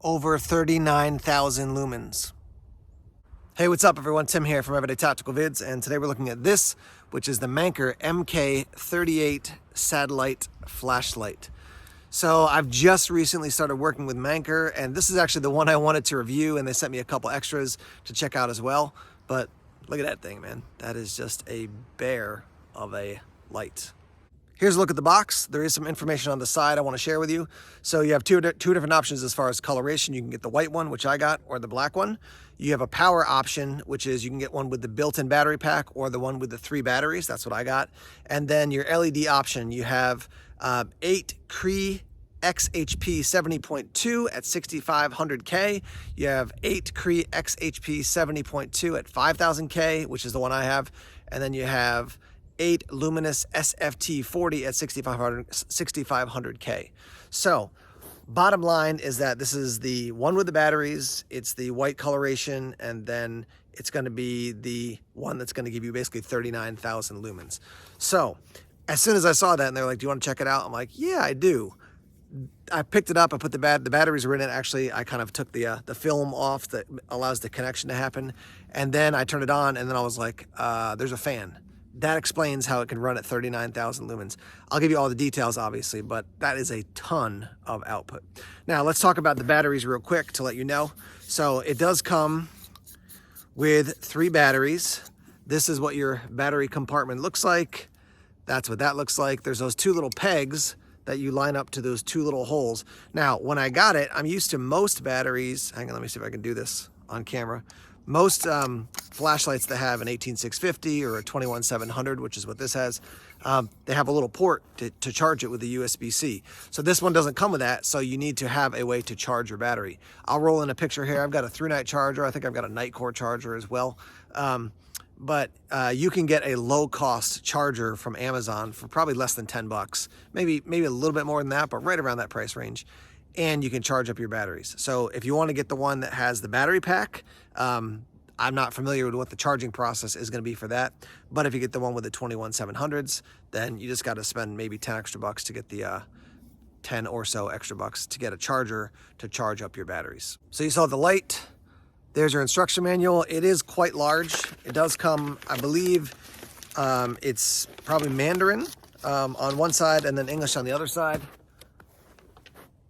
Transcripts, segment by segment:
over 39,000 lumens. Hey, what's up everyone? Tim here from Everyday Tactical Vids, and today we're looking at this, which is the Manker MK38 satellite flashlight. So I've just recently started working with Manker, and this is actually the one I wanted to review, and they sent me a couple extras to check out as well. But look at that thing, man. That is just a bear of a light. Here's a look at the box. There is some information on the side I want to share with you. So you have two different options as far as coloration. You can get the white one, which I got, or the black one. You have a power option, which is you can get one with the built-in battery pack or the one with the 3 batteries. That's what I got. And then your LED option, you have 8 Cree XHP 70.2 at 6500K. You have 8 Cree XHP 70.2 at 5000K, which is the one I have. And then you have 8 Luminous SFT 40 at 6500K. So bottom line is that this is the one with the batteries, it's the white coloration, and then it's going to be the one that's going to give you basically 39,000 lumens. So as soon as I saw that and they're like, do you want to check it out? I'm like, yeah, I do. I picked it up, I put the batteries were in it. Actually, I kind of took the film off that allows the connection to happen. And then I turned it on, and then I was like, there's a fan. That explains how it can run at 39,000 lumens. I'll give you all the details, obviously, but that is a ton of output. Now, let's talk about the batteries real quick to let you know. So it does come with 3 batteries. This is what your battery compartment looks like. That's what that looks like. There's those 2 little pegs that you line up to those 2 little holes. Now, when I got it, I'm used to most batteries. Hang on, let me see if I can do this on camera. Most flashlights that have an 18650 or a 21700, which is what this has, they have a little port to charge it with a USB-C. So this one doesn't come with that, so you need to have a way to charge your battery. I'll roll in a picture here. I've got a 3-night charger. I think I've got a night core charger as well. But you can get a low-cost charger from Amazon for probably less than 10 bucks, maybe a little bit more than that, but right around that price range. And you can charge up your batteries. So if you want to get the one that has the battery pack, I'm not familiar with what the charging process is going to be for that. But if you get the one with the 21700s, then you just got to spend maybe 10 extra bucks to get the 10 or so extra bucks to get a charger to charge up your batteries. So you saw the light. There's your instruction manual. It is quite large. It does come, I believe, it's probably Mandarin on one side and then English on the other side.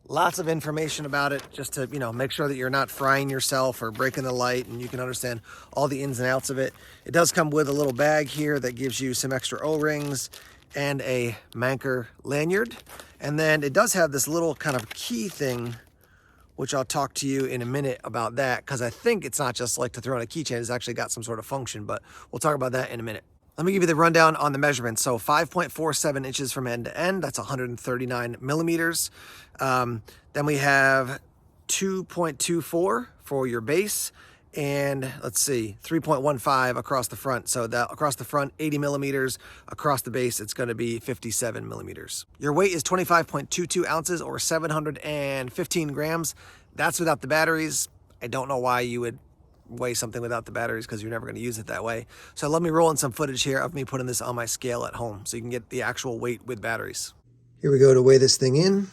Lots of information about it, just to, make sure that you're not frying yourself or breaking the light, and you can understand all the ins and outs of it. It does come with a little bag here that gives you some extra O-rings and a Manker lanyard. And then it does have this little kind of key thing, which I'll talk to you in a minute about that, because I think it's not just like to throw on a keychain. It's actually got some sort of function, but we'll talk about that in a minute. Let me give you the rundown on the measurements. So 5.47 inches from end to end. That's 139 millimeters. Then we have 2.24 for your base. And let's see, 3.15 across the front. So that across the front, 80 millimeters. Across the base, it's going to be 57 millimeters. Your weight is 25.22 ounces or 715 grams. That's without the batteries. I don't know why you would weigh something without the batteries, because you're never going to use it that way. So let me roll in some footage here of me putting this on my scale at home so you can get the actual weight with batteries. Here we go to weigh this thing in.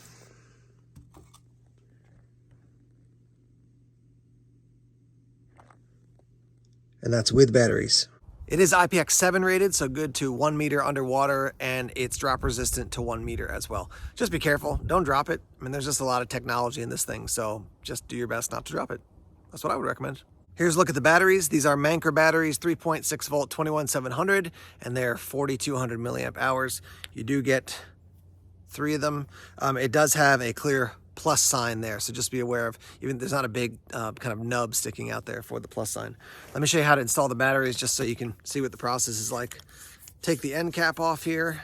And that's with batteries. It is IPX7 rated, so good to 1 meter underwater, and it's drop resistant to 1 meter as well. Just be careful, don't drop it. I mean, there's just a lot of technology in this thing, so just do your best not to drop it. That's what I would recommend. Here's a look at the batteries. These are Manker batteries, 3.6 volt 21700, and they're 4200 milliamp hours. You do get 3 of them. It does have a clear plus sign there, so just be aware of, even there's not a big kind of nub sticking out there for the plus sign. Let me show you how to install the batteries just so you can see what the process is like. Take the end cap off here.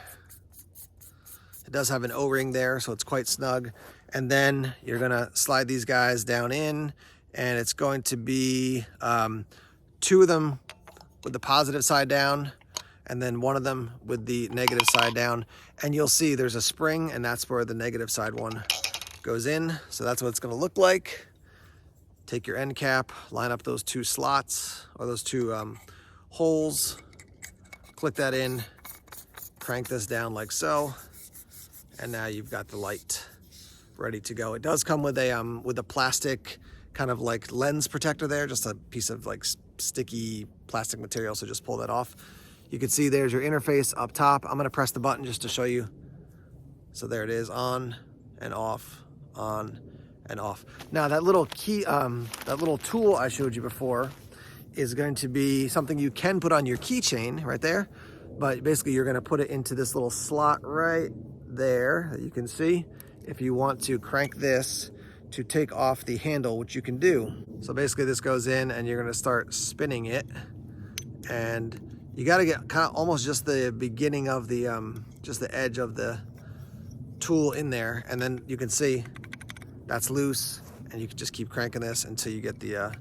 It does have an O-ring there, so it's quite snug. And then you're gonna slide these guys down in, and it's going to be 2 of them with the positive side down, and then 1 of them with the negative side down. And you'll see there's a spring, and that's where the negative side one goes in. So that's what it's going to look like. Take your end cap, line up those 2 slots, or those 2 holes, click that in, crank this down like so, and now you've got the light. ready to go. It does come with a plastic kind of like lens protector there, just a piece of like sticky plastic material, so just pull that off. You can see there's your interface up top. I'm gonna press the button just to show you. So there it is, on and off, on and off. Now that little key, that little tool I showed you before is going to be something you can put on your keychain right there, but basically you're gonna put it into this little slot right there that you can see if you want to crank this to take off the handle, which you can do. So basically this goes in and you're gonna start spinning it, and you gotta get kind of almost just the beginning of the, just the edge of the tool in there, and then you can see that's loose, and you can just keep cranking this until you get the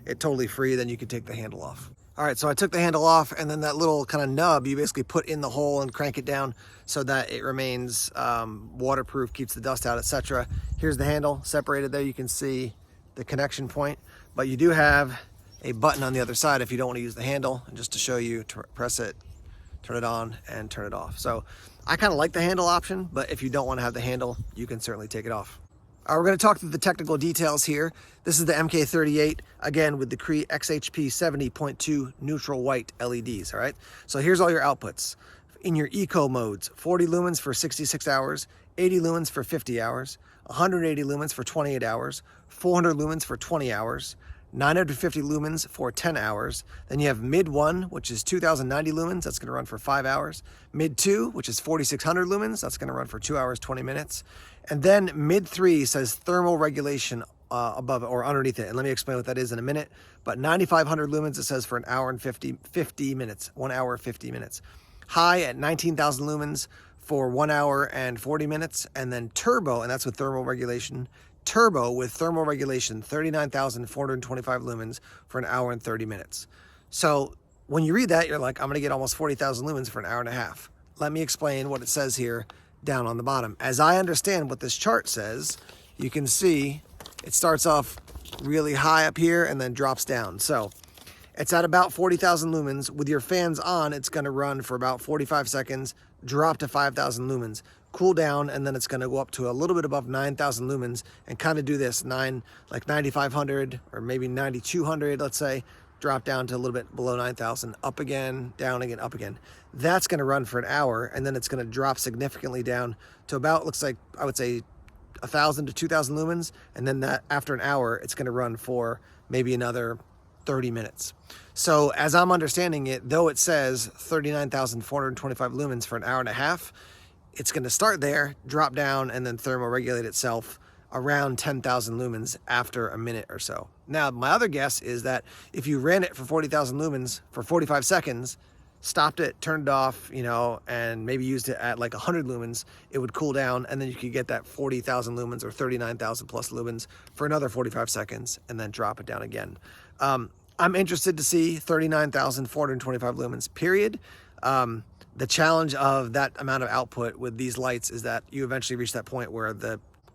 it totally free. Then you can take the handle off. All right, so I took the handle off, and then that little kind of nub you basically put in the hole and crank it down so that it remains waterproof, keeps the dust out, etc. Here's the handle separated there. You can see the connection point, but you do have a button on the other side if you don't want to use the handle. And just to show you, to press it, turn it on, and turn it off. So I kind of like the handle option, but if you don't want to have the handle, you can certainly take it off. All right, we're going to talk through the technical details here. This is the MK38, again, with the Cree XHP 70.2 neutral white LEDs, all right? So here's all your outputs. In your eco modes, 40 lumens for 66 hours, 80 lumens for 50 hours, 180 lumens for 28 hours, 400 lumens for 20 hours, 950 lumens for 10 hours. Then you have mid 1, which is 2090 lumens. That's going to run for 5 hours. Mid 2, which is 4600 lumens. That's going to run for 2 hours, 20 minutes. And then mid 3 says thermal regulation above or underneath it. And let me explain what that is in a minute. But 9500 lumens, it says for an hour and 50 minutes, 1 hour, 50 minutes. High at 19,000 lumens for 1 hour and 40 minutes. And then turbo, and that's with thermal regulation. Turbo with thermal regulation, 39,425 lumens for an hour and 30 minutes. So when you read that, you're like, I'm gonna get almost 40,000 lumens for an hour and a half. Let me explain what it says here down on the bottom. As I understand what this chart says, you can see it starts off really high up here and then drops down. So it's at about 40,000 lumens. With your fans on, it's gonna run for about 45 seconds, drop to 5,000 lumens. Cool down, and then it's going to go up to a little bit above 9,000 lumens and kind of do this like 9,500 or maybe 9,200, let's say, drop down to a little bit below 9,000, up again, down again, up again. That's going to run for an hour, and then it's going to drop significantly down to about, looks like, I would say 1,000 to 2,000 lumens, and then that after an hour, it's going to run for maybe another 30 minutes. So as I'm understanding it, though it says 39,425 lumens for an hour and a half, it's going to start there, drop down, and then thermoregulate itself around 10,000 lumens after a minute or so. Now, my other guess is that if you ran it for 40,000 lumens for 45 seconds, stopped it, turned it off, you know, and maybe used it at like 100 lumens, it would cool down, and then you could get that 40,000 lumens or 39,000 plus lumens for another 45 seconds, and then drop it down again. I'm interested to see 39,425 lumens, period. The challenge of that amount of output with these lights is that you eventually reach that point where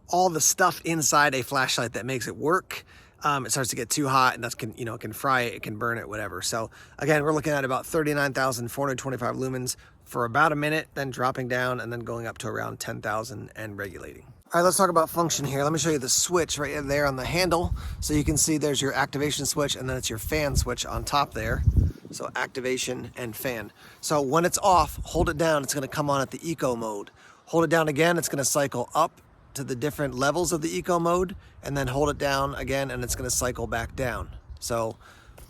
all the stuff inside a flashlight that makes it work, it starts to get too hot, and it can fry it, it can burn it, whatever. So again, we're looking at about 39,425 lumens for about a minute, then dropping down and then going up to around 10,000 and regulating. All right, let's talk about function here. Let me show you the switch right there on the handle. So you can see there's your activation switch, and then it's your fan switch on top there. So activation and fan. So when it's off, hold it down, it's gonna come on at the eco mode. Hold it down again, it's gonna cycle up to the different levels of the eco mode, and then hold it down again, and it's gonna cycle back down. So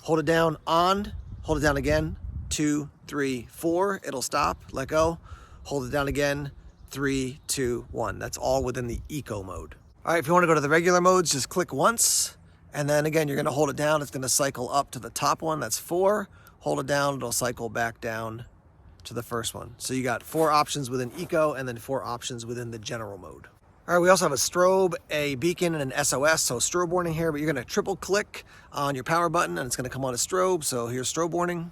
hold it down, on, hold it down again, 2, 3, 4, it'll stop, let go, hold it down again, 3, 2, 1. That's all within the eco mode. All right, if you wanna go to the regular modes, just click once, and then again, you're gonna hold it down, it's gonna cycle up to the top one, that's 4, hold it down, it'll cycle back down to the first one. So you got 4 options within eco, and then 4 options within the general mode. All right, we also have a strobe, a beacon, and an SOS. So strobe warning here, but you're gonna triple click on your power button and it's gonna come on a strobe. So here's strobe warning.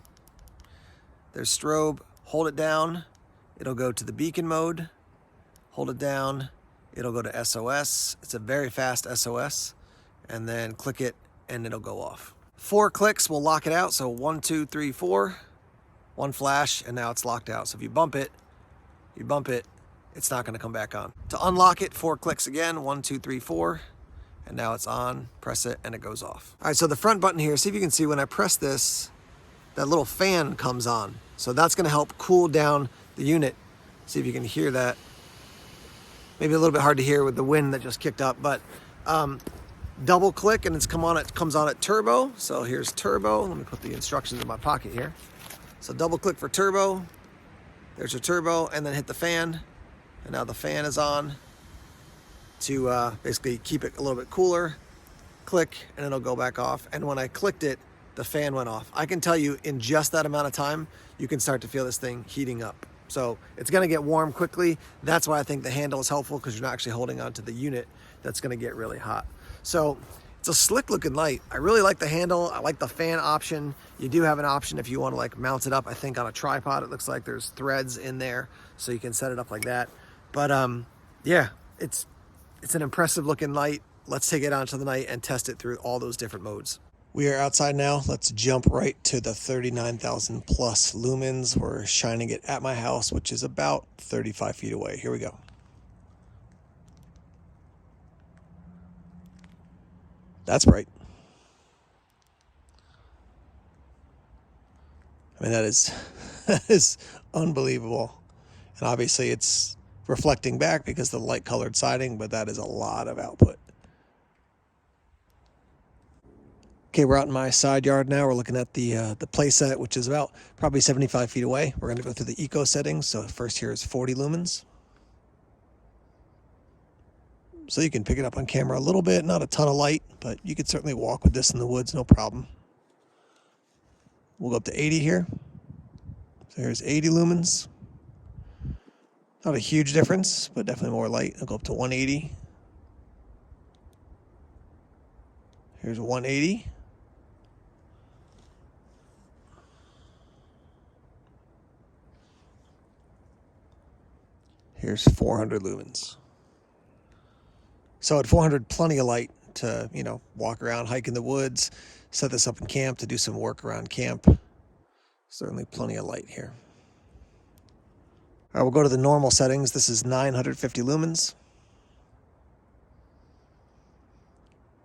There's strobe, hold it down, it'll go to the beacon mode. Hold it down, it'll go to SOS. It's a very fast SOS. And then click it and it'll go off. 4 clicks will lock it out. So 1, 2, 3, 4, 1 flash, and now it's locked out. So if you bump it, it's not gonna come back on. To unlock it, 4 clicks again, 1, 2, 3, 4. And now it's on, press it, and it goes off. All right, so the front button here, see if you can see when I press this, that little fan comes on. So that's gonna help cool down the unit. See if you can hear that. Maybe a little bit hard to hear with the wind that just kicked up, but double click and it comes on at turbo. So here's turbo. Let me put the instructions in my pocket here. So double click for turbo. There's your turbo, and then hit the fan. And now the fan is on to basically keep it a little bit cooler. Click, and it'll go back off. And when I clicked it, the fan went off. I can tell you in just that amount of time, you can start to feel this thing heating up. So it's gonna get warm quickly. That's why I think the handle is helpful, because you're not actually holding onto the unit that's gonna get really hot. So it's a slick looking light. I really like the handle. I like the fan option. You do have an option if you wanna like mount it up, I think on a tripod. It looks like there's threads in there, so you can set it up like that. But yeah, it's an impressive looking light. Let's take it out into the night and test it through all those different modes. We are outside now. Let's jump right to the 39,000 plus lumens. We're shining it at my house, which is about 35 feet away. Here we go. That's bright. I mean, that is unbelievable. And obviously it's reflecting back because of the light colored siding, but that is a lot of output. Okay, we're out in my side yard now. We're looking at the playset, which is about probably 75 feet away. We're going to go through the eco settings. So first here is 40 lumens. So you can pick it up on camera a little bit, not a ton of light, but you could certainly walk with this in the woods, no problem. We'll go up to 80 here. So here's 80 lumens. Not a huge difference, but definitely more light. I'll go up to 180. Here's 180. Here's 400 lumens. So at 400, plenty of light to, you know, walk around, hike in the woods, set this up in camp to do some work around camp. Certainly plenty of light here. All right, we'll go to the normal settings. This is 950 lumens.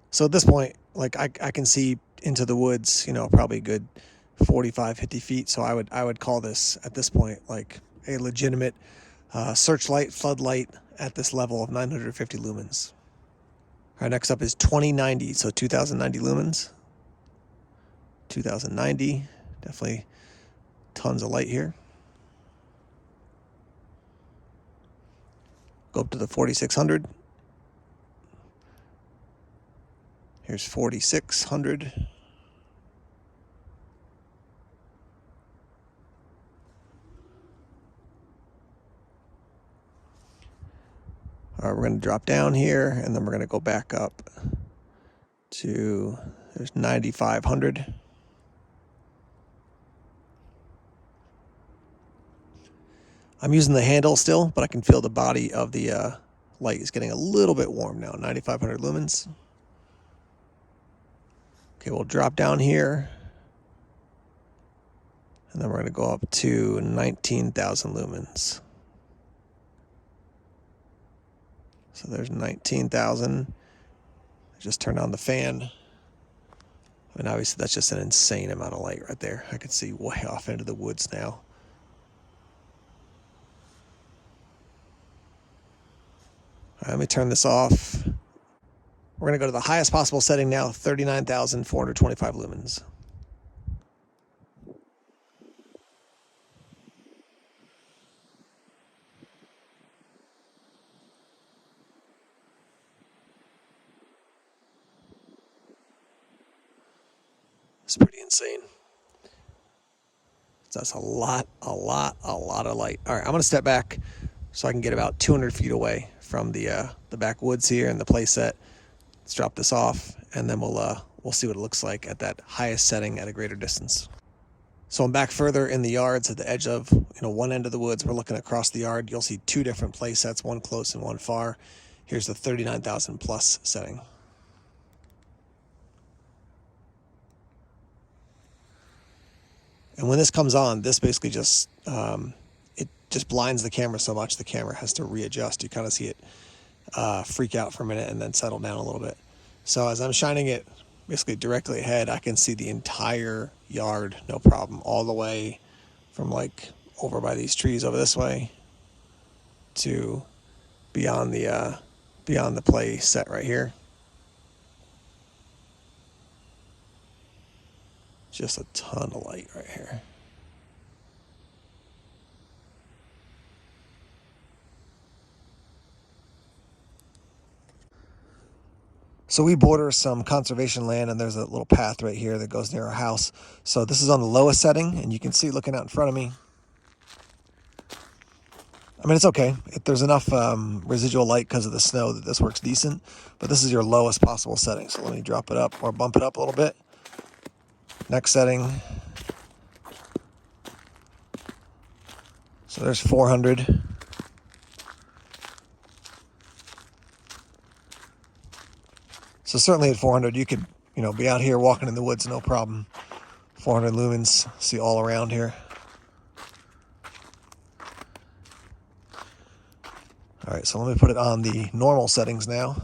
So at this point, like I can see into the woods, you know, probably a good 45, 50 feet. So I would call this at this point like a legitimate searchlight, floodlight at this level of 950 lumens. All right, next up is 2090, so 2090 lumens. 2090, definitely tons of light here. Go up to the 4600. Here's 4600. All right, we're going to drop down here, and then we're going to go back up to, there's 9500. I'm using the handle still, but I can feel the body of the light is getting a little bit warm now, 9500 lumens. Okay, we'll drop down here, and then we're going to go up to 19,000 lumens. So there's 19,000. I just turned on the fan. I mean, obviously that's just an insane amount of light right there. I can see way off into the woods now. All right, let me turn this off. We're going to go to the highest possible setting now, 39,425 lumens. It's pretty insane. That's a lot of light. All right, I'm gonna step back so I can get about 200 feet away from the backwoods here and the playset. Let's drop this off, and then we'll see what it looks like at that highest setting at a greater distance. So I'm back further in the yards at the edge of one end of the woods. We're looking across the yard. You'll see two different playsets, one close and one far. Here's the 39,000 plus setting. And when this comes on, this basically just, just blinds the camera so much the camera has to readjust. You kind of see it freak out for a minute and then settle down a little bit. So as I'm shining it basically directly ahead, I can see the entire yard, no problem, all the way from like over by these trees over this way to beyond the play set right here. Just a ton of light right here. So we border some conservation land, and there's a little path right here that goes near our house. So this is on the lowest setting, and you can see looking out in front of me. I mean, it's okay. There's enough residual light because of the snow that this works decent, but this is your lowest possible setting. So let me drop it up or bump it up a little bit. Next setting. So there's 400. So certainly at 400, you could, be out here walking in the woods, no problem. 400 lumens, see all around here. All right, so let me put it on the normal settings now.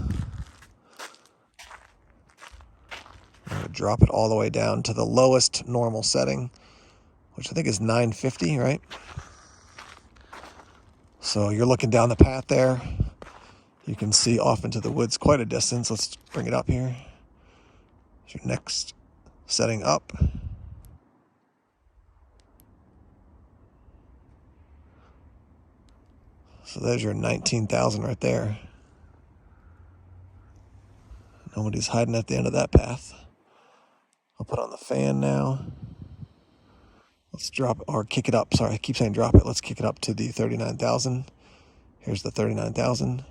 I'm going to drop it all the way down to the lowest normal setting, which I think is 950, right? So you're looking down the path there. You can see off into the woods quite a distance. Let's bring it up here. Here's your next setting up. So there's your 19,000 right there. Nobody's hiding at the end of that path. I'll put on the fan now. Let's drop it, or kick it up. Sorry, I keep saying drop it. Let's kick it up to the 39,000. Here's the 39,000.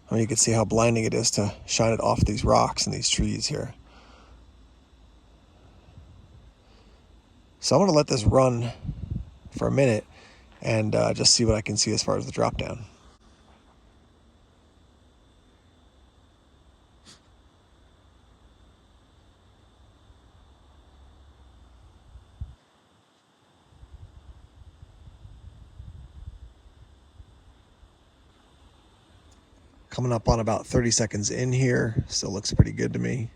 Oh, you can see how blinding it is to shine it off these rocks and these trees here. So I'm going to let this run for a minute and just see what I can see as far as the drop down. Coming up on about 30 seconds in here. Still looks pretty good to me.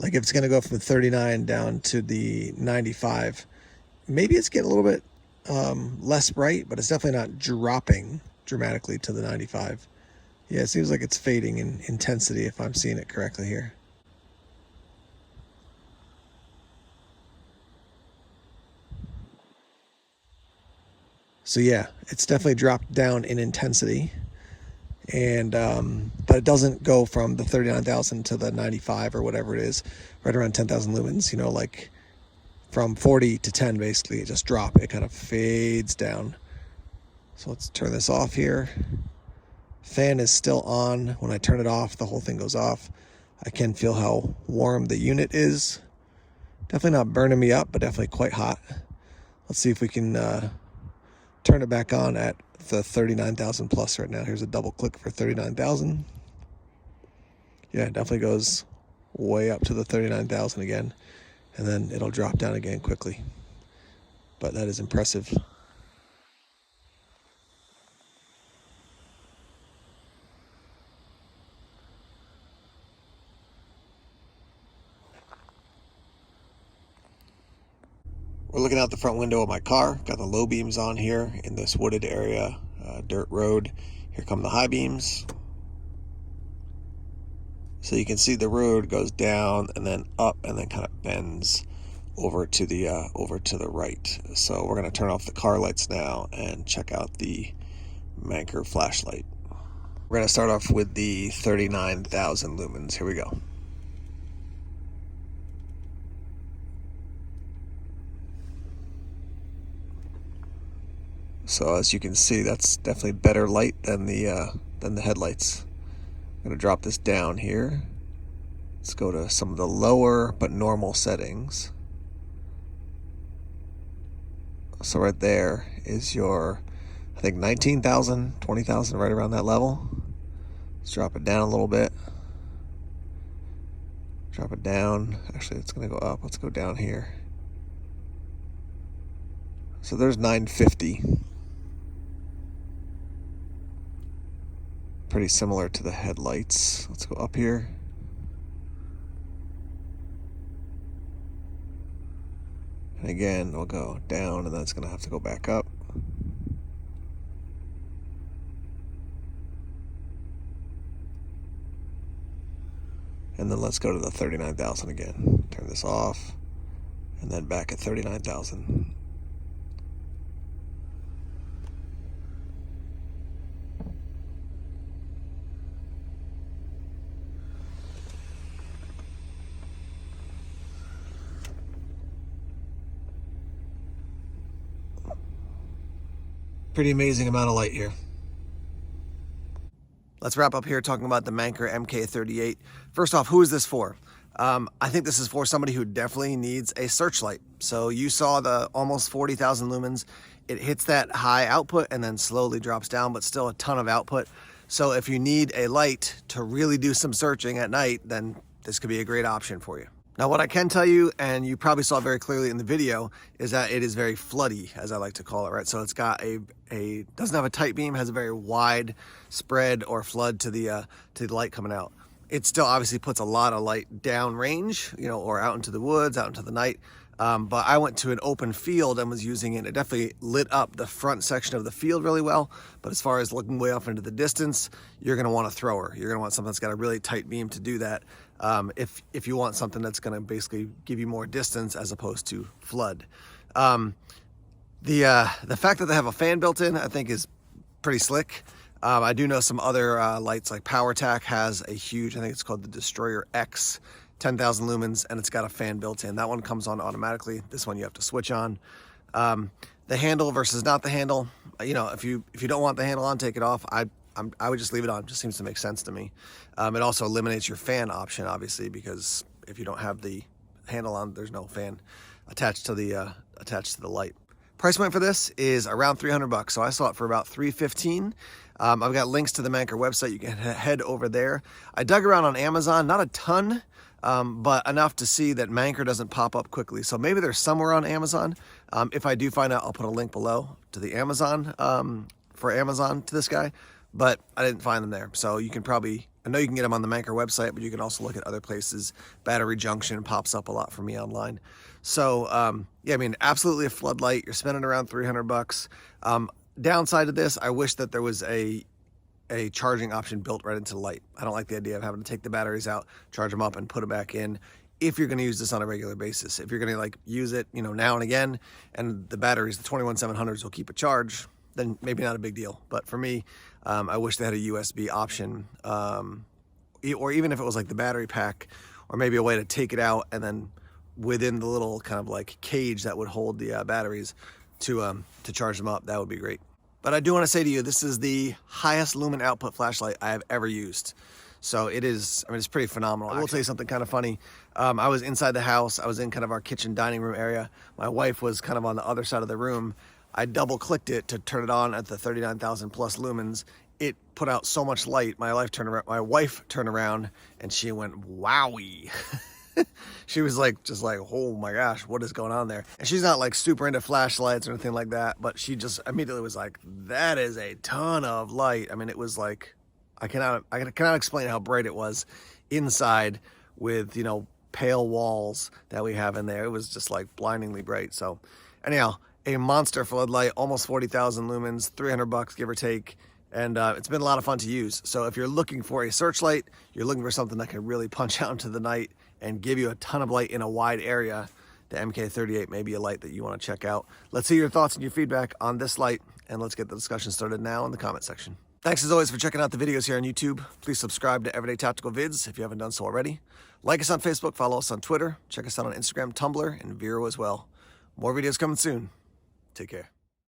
Like if it's going to go from 39 down to the 95, maybe it's getting a little bit less bright, but it's definitely not dropping dramatically to the 95. Yeah, it seems like it's fading in intensity if I'm seeing it correctly here. So yeah, it's definitely dropped down in intensity, and but it doesn't go from the 39,000 to the 95 or whatever it is, right around 10,000 lumens. Like from 40 to 10, basically, it just drops. It kind of fades down. So let's turn this off here. Fan is still on. When I turn it off, the whole thing goes off. I can feel how warm the unit is. Definitely not burning me up, but definitely quite hot. Let's see if we can turn it back on at the 39,000 plus right now. Here's a double click for 39,000. Yeah, it definitely goes way up to the 39,000 again, and then it'll drop down again quickly. But that is impressive. We're looking out the front window of my car. Got the low beams on here in this wooded area, dirt road. Here come the high beams. So you can see the road goes down and then up and then kind of bends over to the right. So we're going to turn off the car lights now and check out the Manker flashlight. We're going to start off with the 39,000 lumens. Here we go. So as you can see, that's definitely better light than the headlights. I'm going to drop this down here. Let's go to some of the lower but normal settings. So right there is your, I think 19,000, 20,000, right around that level. Let's drop it down a little bit. Drop it down. Actually, it's going to go up. Let's go down here. So there's 950. Pretty similar to the headlights. Let's go up here. And again, we'll go down, and then it's going to have to go back up. And then let's go to the 39,000 again. Turn this off, and then back at 39,000. Pretty amazing amount of light here. Let's wrap up here talking about the Manker MK38. First off, who is this for? I think this is for somebody who definitely needs a searchlight. So you saw the almost 40,000 lumens. It hits that high output and then slowly drops down, but still a ton of output. So if you need a light to really do some searching at night, then this could be a great option for you. Now, what I can tell you, and you probably saw very clearly in the video, is that it is very floody, as I like to call it, right? So it's got doesn't have a tight beam, has a very wide spread or flood to the light coming out. It still obviously puts a lot of light down range, you know, or out into the woods, out into the night. But I went to an open field and was using it. It definitely lit up the front section of the field really well. But as far as looking way off into the distance, you're going to want a thrower. You're going to want something that's got a really tight beam to do that. If you want something that's going to basically give you more distance as opposed to flood. The fact that they have a fan built in, I think, is pretty slick. I do know some other lights, like PowerTac has a huge, I think it's called the Destroyer X, 10,000 lumens, and it's got a fan built in. That one comes on automatically. This one you have to switch on. The handle versus not the handle, you know, if you don't want the handle on, take it off. I would just leave it on. It just seems to make sense to me. It also eliminates your fan option, obviously, because if you don't have the handle on, there's no fan attached to the light. Price point for this is around $300, so I saw it for about $315. I've got links to the Manker website. You can head over there. I dug around on Amazon, not a ton, but enough to see that Manker doesn't pop up quickly. So maybe they're somewhere on Amazon. If I do find out, I'll put a link below to the Amazon, for Amazon to this guy, but I didn't find them there. So you can probably, I know you can get them on the Manker website, but you can also look at other places. Battery Junction pops up a lot for me online. So, yeah, I mean, absolutely a floodlight. You're spending around $300. Downside to this, I wish that there was a charging option built right into the light. I don't like the idea of having to take the batteries out, charge them up, and put it back in if you're going to use this on a regular basis. If you're going to like use it, you know, now and again, and the batteries, the 21700s will keep a charge, then maybe not a big deal. But for me, I wish they had a USB option, or even if it was like the battery pack, or maybe a way to take it out and then within the little kind of like cage that would hold the batteries to charge them up, that would be great. But I do want to say to you, this is the highest lumen output flashlight I have ever used. So it is, I mean, it's pretty phenomenal. I will tell you something kind of funny. I was inside the house. I was in kind of our kitchen dining room area. My wife was kind of on the other side of the room. I double clicked it to turn it on at the 39,000 plus lumens. It put out so much light. My wife turned around and she went, wowie. She was like, just like, oh my gosh, what is going on there? And she's not like super into flashlights or anything like that, but she just immediately was like, that is a ton of light. I mean, it was like, I cannot explain how bright it was inside with, you know, pale walls that we have in there. It was just like blindingly bright. So anyhow, a monster floodlight, almost 40,000 lumens, $300 give or take. And it's been a lot of fun to use. So if you're looking for a searchlight, you're looking for something that can really punch out into the night and give you a ton of light in a wide area, the MK38 may be a light that you want to check out. Let's hear your thoughts and your feedback on this light, and let's get the discussion started now in the comment section. Thanks as always for checking out the videos here on YouTube. Please subscribe to Everyday Tactical Vids if you haven't done so already. Like us on Facebook, follow us on Twitter, check us out on Instagram, Tumblr, and Vero as well. More videos coming soon. Take care.